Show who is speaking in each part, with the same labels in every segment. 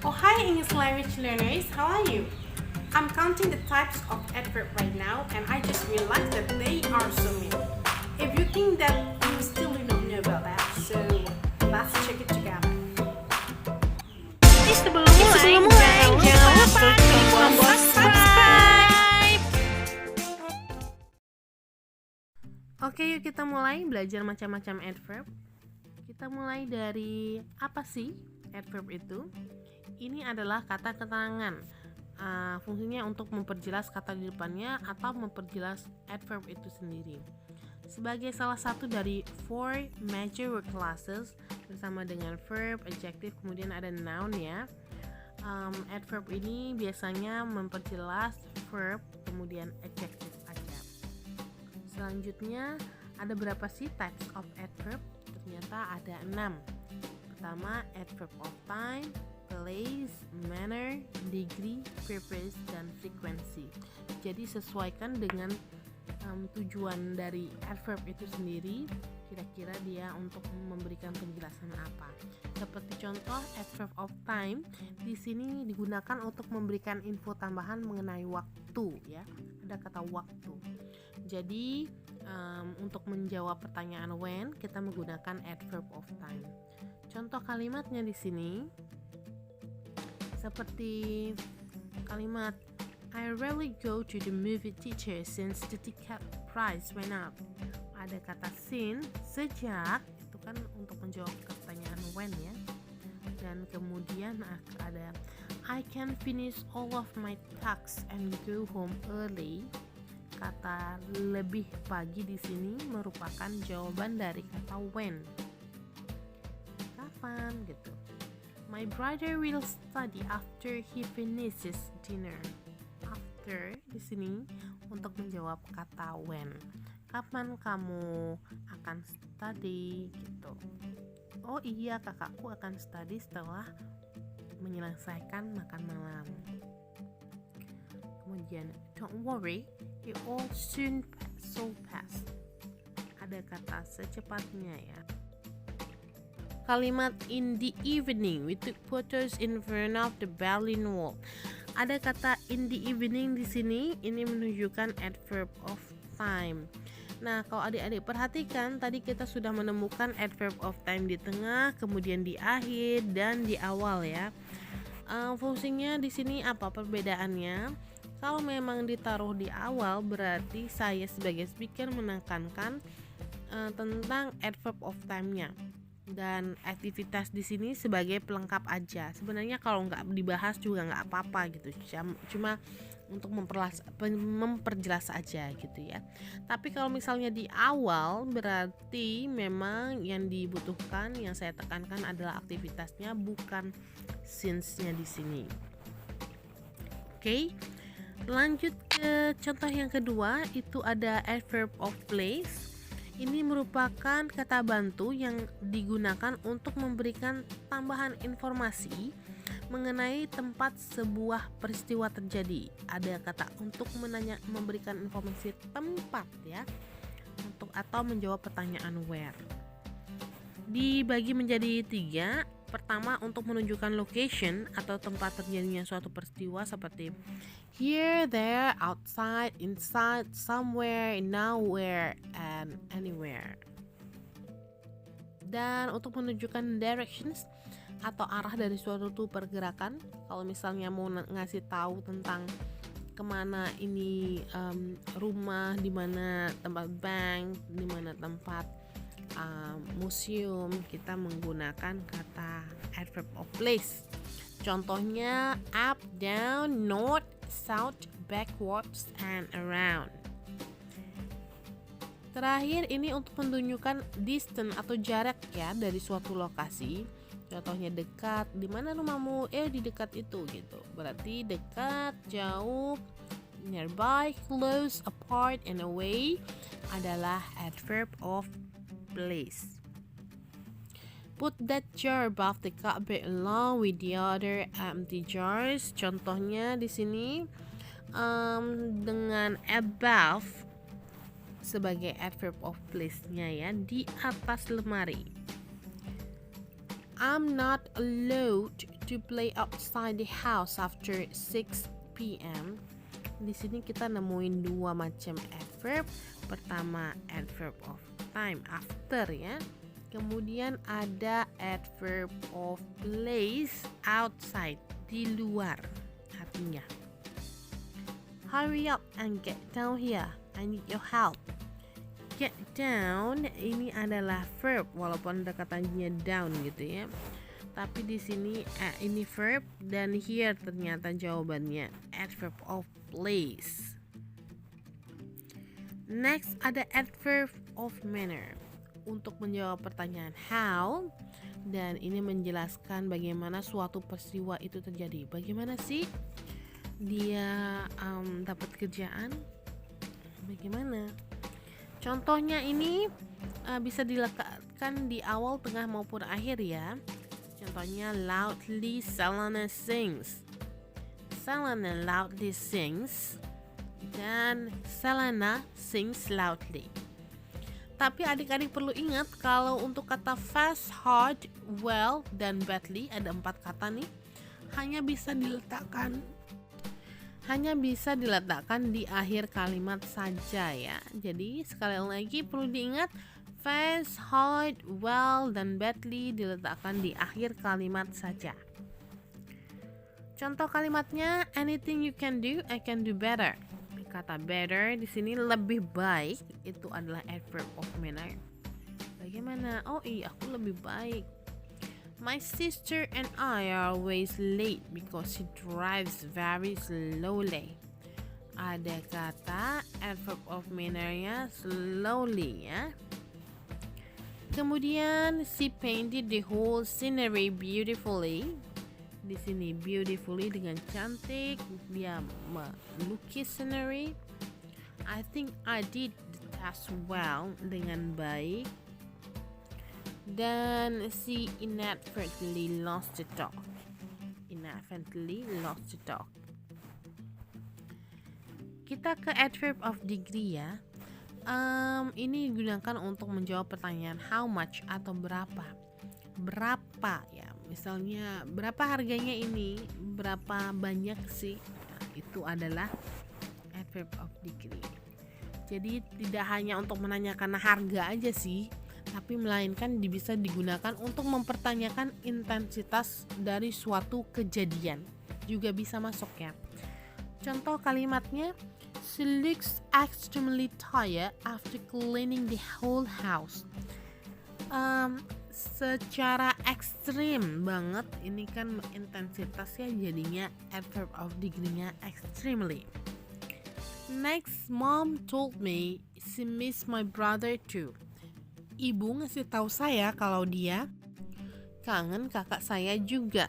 Speaker 1: Oh, hi, English language learners. How are you? I'm counting the types of adverb right now, and I just realized that they are so many. If you think that you still do not know about that, so let's check it together.
Speaker 2: Sebelum mulai, jangan lupa klik tombol subscribe.
Speaker 1: Oke, yuk kita mulai belajar macam-macam adverb. Kita mulai dari apa sih adverb itu? Ini adalah kata keterangan. Fungsinya untuk memperjelas kata di depannya atau memperjelas adverb itu sendiri. Sebagai salah satu dari 4 major word classes bersama dengan verb, adjective, kemudian ada noun ya. Adverb ini biasanya memperjelas verb, kemudian adjective aja. Selanjutnya ada berapa sih types of adverb? Ternyata ada 6. Pertama, adverb of time, place, manner, degree, purpose, dan frequency. Jadi sesuaikan dengan tujuan dari adverb itu sendiri, kira-kira dia untuk memberikan penjelasan apa. Seperti contoh, adverb of time di sini digunakan untuk memberikan info tambahan mengenai waktu ya. Ada kata waktu. Jadi untuk menjawab pertanyaan when, kita menggunakan adverb of time. Contoh kalimatnya di sini seperti kalimat I rarely go to the movie theater since the ticket price went up. Ada kata since, sejak, itu kan untuk menjawab pertanyaan when ya. Dan kemudian ada I can finish all of my tasks and go home early. Kata lebih pagi di sini merupakan jawaban dari kata when. Kapan gitu. My brother will study after he finishes dinner. After di sini untuk menjawab kata when. Kapan kamu akan study gitu. Oh iya, kakakku akan study setelah menyelesaikan makan malam. Kemudian don't worry, it all soon pass. Ada kata secepatnya ya. Kalimat in the evening, we took photos in front of the Berlin Wall. Ada kata in the evening di sini, ini menunjukkan adverb of time. Nah, kalau adik-adik perhatikan, tadi kita sudah menemukan adverb of time di tengah, kemudian di akhir dan di awal ya. Fungsinya di sini apa perbedaannya? Kalau memang ditaruh di awal, berarti saya sebagai speaker menekankan tentang adverb of time-nya. Dan aktivitas di sini sebagai pelengkap aja. Sebenarnya kalau nggak dibahas juga nggak apa-apa gitu. Cuma untuk memperjelas aja gitu ya. Tapi kalau misalnya di awal, berarti memang yang dibutuhkan, yang saya tekankan adalah aktivitasnya, bukan since-nya di sini. Oke. Lanjut ke contoh yang kedua, itu ada adverb of place. Ini merupakan kata bantu yang digunakan untuk memberikan tambahan informasi mengenai tempat sebuah peristiwa terjadi. Ada kata untuk memberikan informasi tempat ya, untuk atau menjawab pertanyaan where. Dibagi menjadi 3. Pertama, untuk menunjukkan location atau tempat terjadinya suatu peristiwa seperti here, there, outside, inside, somewhere, nowhere, and anywhere. Dan untuk menunjukkan directions atau arah dari suatu pergerakan, kalau misalnya mau ngasih tahu tentang kemana ini rumah, di mana tempat bank, di mana tempat museum, kita menggunakan kata adverb of place. Contohnya up, down, north, south, backwards, and around. Terakhir ini untuk menunjukkan distance atau jarak ya dari suatu lokasi. Contohnya dekat, di mana rumahmu? Di dekat itu gitu. Berarti dekat, jauh, nearby, close, apart, and away adalah adverb of place. Put that jar above the cupboard along with the other empty jars. Contohnya di sini dengan above sebagai adverb of place-nya ya, di atas lemari. I'm not allowed to play outside the house after 6 p.m. Di sini kita nemuin dua macam adverb. Pertama adverb of time, after ya. Kemudian ada adverb of place, outside, di luar. Artinya hurry up and get down here, I need your help. Get down ini adalah verb walaupun ada katanya down gitu ya. Tapi di sini ini verb dan here ternyata jawabannya adverb of place. Next ada adverb of manner untuk menjawab pertanyaan how, dan ini menjelaskan bagaimana suatu peristiwa itu terjadi. Bagaimana sih dia dapat kerjaan? Bagaimana? Contohnya ini bisa diletakkan di awal, tengah maupun akhir ya. Contohnya loudly Selena sings. Selena loudly sings dan Selena sings loudly. Tapi adik-adik perlu ingat kalau untuk kata fast, hard, well, dan badly ada 4 kata nih, hanya bisa diletakkan di akhir kalimat saja ya. Jadi sekali lagi perlu diingat, fast, hard, well, dan badly diletakkan di akhir kalimat saja. Contoh kalimatnya, anything you can do, I can do better. Kata better di sini lebih baik, itu adalah adverb of manner. Bagaimana? Oh iya, aku lebih baik. My sister and I are always late because she drives very slowly. Ada kata adverb of manner-nya slowly ya. Kemudian she painted the whole scenery beautifully. Di sini beautifully dengan cantik, dia melukis scenery. I think I did the task well, dengan baik. Dan she inadvertently lost the dog. Kita ke adverb of degree ya. Ini digunakan untuk menjawab pertanyaan how much atau berapa ya. Misalnya berapa harganya ini, berapa banyak sih, nah, itu adalah adverb of degree. Jadi tidak hanya untuk menanyakan harga aja sih, tapi melainkan bisa digunakan untuk mempertanyakan intensitas dari suatu kejadian, juga bisa masuk ya. Contoh kalimatnya, she looks extremely tired after cleaning the whole house. Secara ekstrim banget, ini kan intensitasnya jadinya adverb of degree-nya extremely. Next, mom told me she missed my brother too. Ibu ngasih tahu saya kalau dia kangen kakak saya juga.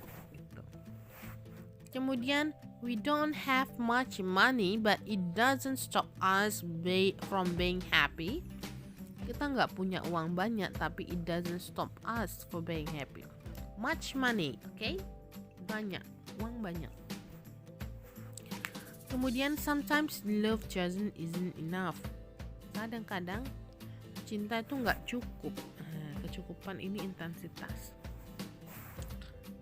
Speaker 1: Kemudian, we don't have much money but it doesn't stop us from being happy. Kita nggak punya uang banyak tapi it doesn't stop us for being happy. Much money, okay? Banyak, uang banyak. Kemudian sometimes love isn't enough. Kadang-kadang cinta itu nggak cukup. Kecukupan ini intensitas.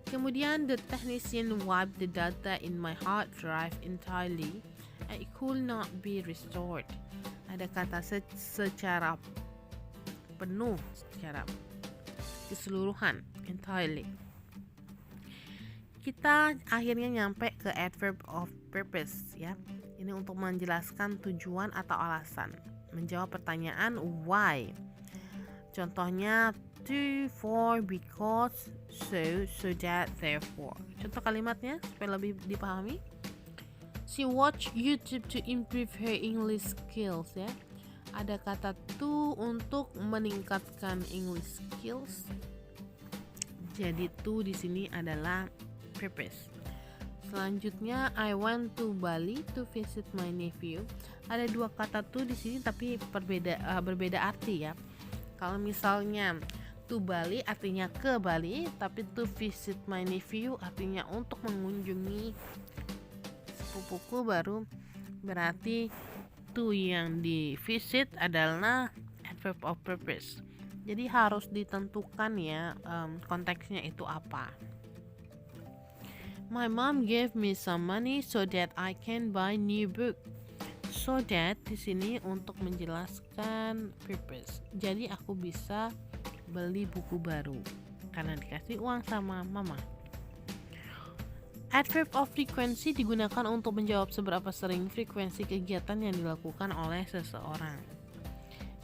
Speaker 1: Kemudian the technician wiped the data in my hard drive entirely. It could not be restored. Ada kata secara penuh, secara keseluruhan, entirely. Kita akhirnya nyampe ke adverb of purpose ya. Ini untuk menjelaskan tujuan atau alasan, menjawab pertanyaan why. Contohnya to, for, because, so that, therefore. Contoh kalimatnya supaya lebih dipahami. She watched YouTube to improve her English skills ya. Ada kata to untuk meningkatkan English skills. Jadi to di sini adalah purpose. Selanjutnya, I went to Bali to visit my nephew. Ada 2 kata to di sini tapi berbeda arti ya. Kalau misalnya to Bali artinya ke Bali, tapi to visit my nephew artinya untuk mengunjungi sepupuku, baru berarti to yang di visit adalah adverb of purpose. Jadi harus ditentukan ya konteksnya itu apa. My mom gave me some money so that I can buy new book. So that di sini untuk menjelaskan purpose. Jadi aku bisa beli buku baru karena dikasih uang sama mama. Adverb of frequency digunakan untuk menjawab seberapa sering frekuensi kegiatan yang dilakukan oleh seseorang.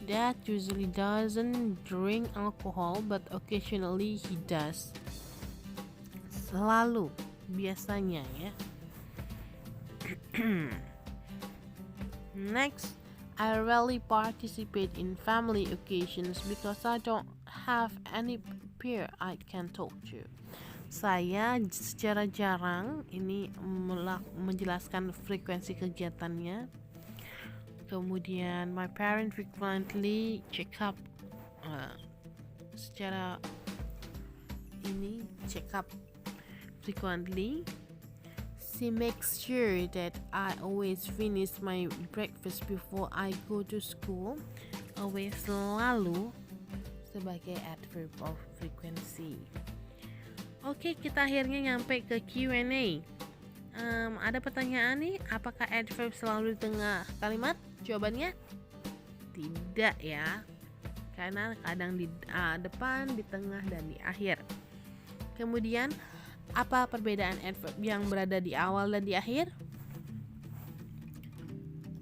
Speaker 1: Dad usually doesn't drink alcohol, but occasionally he does. Selalu, biasanya ya. Next, I rarely participate in family occasions because I don't have any peer I can talk to. Saya secara jarang ini menjelaskan frekuensi kegiatannya. Kemudian my parents frequently check up frequently. She makes sure that I always finish my breakfast before I go to school. Always, selalu sebagai adverb of frequency. Oke, kita akhirnya nyampe ke Q&A. Ada pertanyaan nih, apakah adverb selalu di tengah kalimat? Jawabannya tidak ya, karena kadang di depan, di tengah, dan di akhir. Kemudian, apa perbedaan adverb yang berada di awal dan di akhir?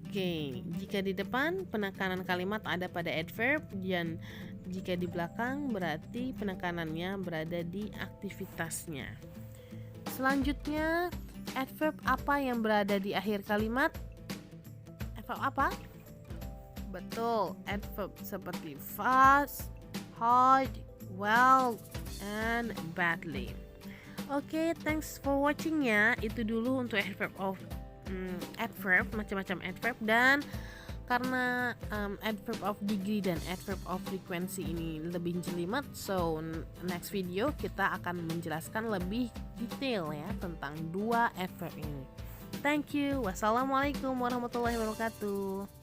Speaker 1: Oke, jika di depan penekanan kalimat ada pada adverb, dan jika di belakang berarti penekanannya berada di aktivitasnya. Selanjutnya, adverb apa yang berada di akhir kalimat? Adverb apa? Betul, adverb seperti fast, hard, well, and badly. Oke, thanks for watching ya. Itu dulu untuk adverb, macam-macam adverb. Dan karena adverb of degree dan adverb of frequency ini lebih jelimet, so next video kita akan menjelaskan lebih detail ya tentang dua adverb ini. Thank you. Wassalamualaikum warahmatullahi wabarakatuh.